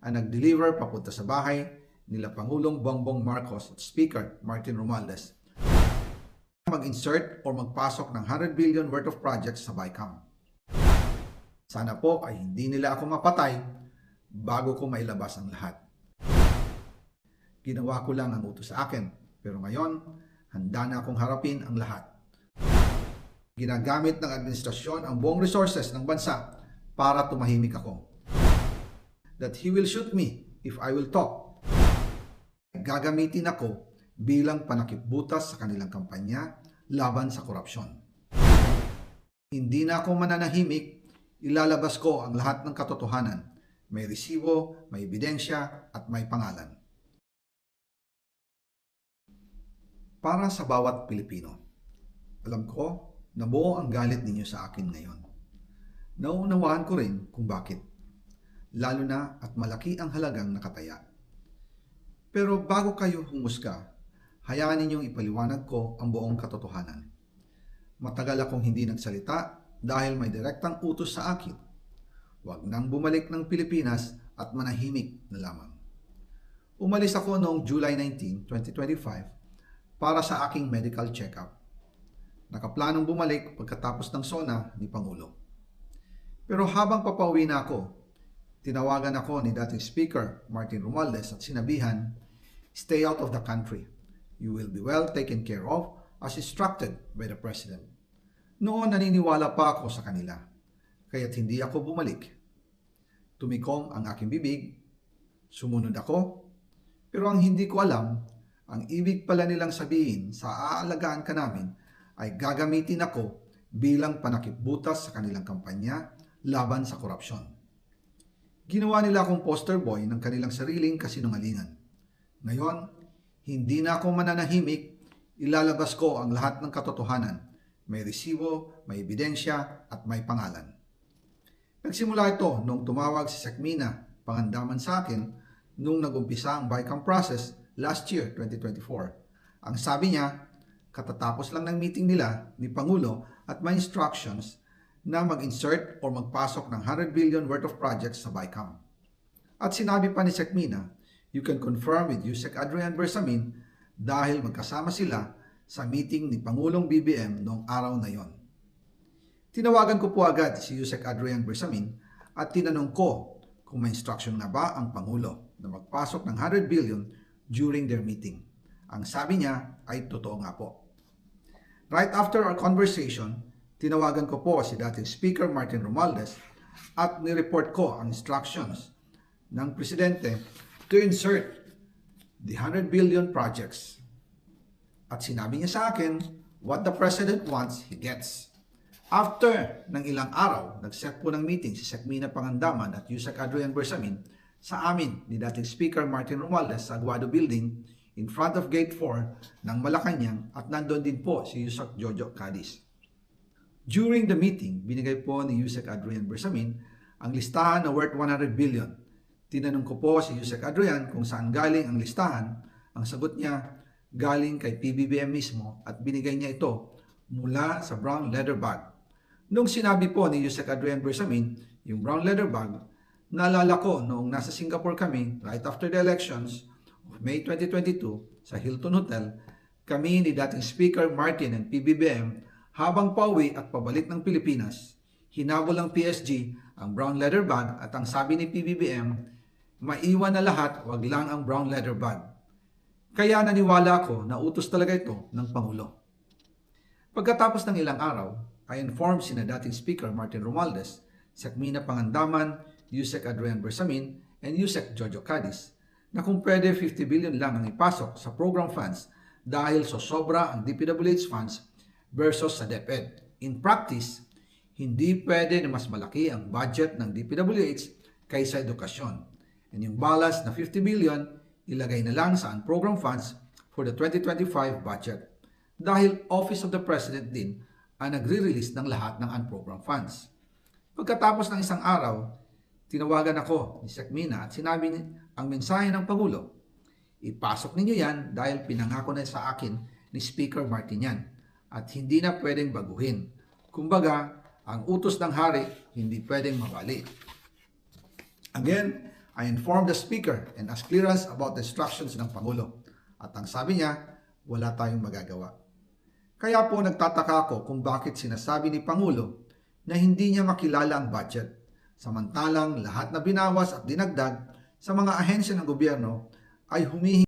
ang nag-deliver papunta sa bahay nila Pangulong Bongbong Marcos at Speaker Martin Romualdez mag-insert o magpasok ng 100 billion worth of projects sa BICAM. Sana po ay hindi nila ako mapatay bago ko mailabas ang lahat. Ginawa ko lang ang utos sa akin, pero ngayon, handa na akong harapin ang lahat. Ginagamit ng administrasyon ang buong resources ng bansa para tumahimik ako. That he will shoot me if I will talk. Gagamitin ako bilang panakipbutas sa kanilang kampanya laban sa korupsyon. Hindi na ako mananahimik, ilalabas ko ang lahat ng katotohanan. May resibo, may ebidensya, at may pangalan. Para sa bawat Pilipino, alam ko na buo ang galit ninyo sa akin ngayon. Nauunawaan ko rin kung bakit, lalo na at malaki ang halagang nakataya. Pero bago kayo humusga, hayaan ninyong ipaliwanag ko ang buong katotohanan. Matagal akong hindi nagsalita dahil may direktang utos sa akin. Huwag nang bumalik ng Pilipinas at manahimik na lamang. Umalis ako noong July 19, 2025 para sa aking medical check-up. Nakaplanong bumalik pagkatapos ng SONA ni Pangulo. Pero habang papauwi na ako, tinawagan ako ni dating Speaker Martin Romualdez at sinabihan, "Stay out of the country. You will be well taken care of as instructed by the President." Noon naniniwala pa ako sa kanila, kaya't hindi ako bumalik. Tumikom ang aking bibig, sumunod ako, pero ang hindi ko alam, ang ibig pala nilang sabihin sa aalagaan ka namin ay gagamitin ako bilang panakipbutas sa kanilang kampanya laban sa korupsyon. Ginawa nila akong poster boy ng kanilang sariling kasinungalingan. Ngayon, hindi na ako mananahimik, ilalabas ko ang lahat ng katotohanan. May resibo, may ebidensya, at may pangalan. Nagsimula ito nung tumawag si Sekmina Pangandaman sa akin nung nag-umpisa ang BICAM process last year, 2024. Ang sabi niya, katatapos lang ng meeting nila ni Pangulo at may instructions na mag-insert o magpasok ng 100 billion worth of projects sa BICAM. At sinabi pa ni Sekmina, you can confirm with Yusek Adrian Bersamin dahil magkasama sila sa meeting ni Pangulong BBM noong araw na yon. Tinawagan ko po agad si Yusek Adrian Bersamin at tinanong ko kung may instruction na ba ang Pangulo na magpasok ng 100 billion during their meeting. Ang sabi niya ay totoo nga po. Right after our conversation, tinawagan ko po si dating Speaker Martin Romualdez at nireport ko ang instructions ng Presidente to insert the 100 billion projects. At sinabi niya sa akin, what the President wants, he gets. After ng ilang araw, nag-set po ng meeting si Sekmina Pangandaman at Yusek Adrian Bersamin sa amin ni dating Speaker Martin Romualdez sa Aguado Building in front of Gate 4 ng Malacanang at nandun din po si Yusek Jojo Cadiz. During the meeting, binigay po ni Yusek Adrian Bersamin ang listahan na worth 100 billion. Tinanong ko po si Yusek Adrian kung saan galing ang listahan. Ang sagot niya, galing kay PBBM mismo at binigay niya ito mula sa brown leather bag. Nung sinabi po ni Yusek Adrian Bersamin yung brown leather bag, naalala ko noong nasa Singapore kami right after the elections of May 2022 sa Hilton Hotel, kami ni dating Speaker Martin and PBBM habang pauwi at pabalik ng Pilipinas, hinabol ng PSG ang brown leather bag at ang sabi ni PBBM, maiwan na lahat, wag lang ang brown leather bag. Kaya naniwala ako na utos talaga ito ng Pangulo. Pagkatapos ng ilang araw, I informed sina dating Speaker Martin Romualdez, Sekmina Pangandaman, Yusek Adrian Bersamin, and Yusek Jojo Cadiz na kung pwede 50 billion lang ang ipasok sa program funds dahil sobra ang DPWH funds versus sa DepEd. In practice, hindi pwede na mas malaki ang budget ng DPWH kaysa edukasyon. And yung balance na 50 billion, ilagay na lang sa program funds for the 2025 budget. Dahil Office of the President din ang nagre-release ng lahat ng unprogrammed funds. Pagkatapos ng isang araw, tinawagan ako ni Sekmina at sinabi ang mensahe ng Pangulo. Ipasok ninyo yan dahil pinangako na sa akin ni Speaker Martin yan at hindi na pwedeng baguhin. Kumbaga, ang utos ng hari hindi pwedeng mabali. Again, I informed the Speaker and asked clearance about the instructions ng Pangulo. At ang sabi niya, wala tayong magagawa. Kaya po nagtataka ako kung bakit sinasabi ni Pangulo na hindi niya makilala ang budget, samantalang lahat na binawas at dinagdag sa mga ahensya ng gobyerno ay humihingi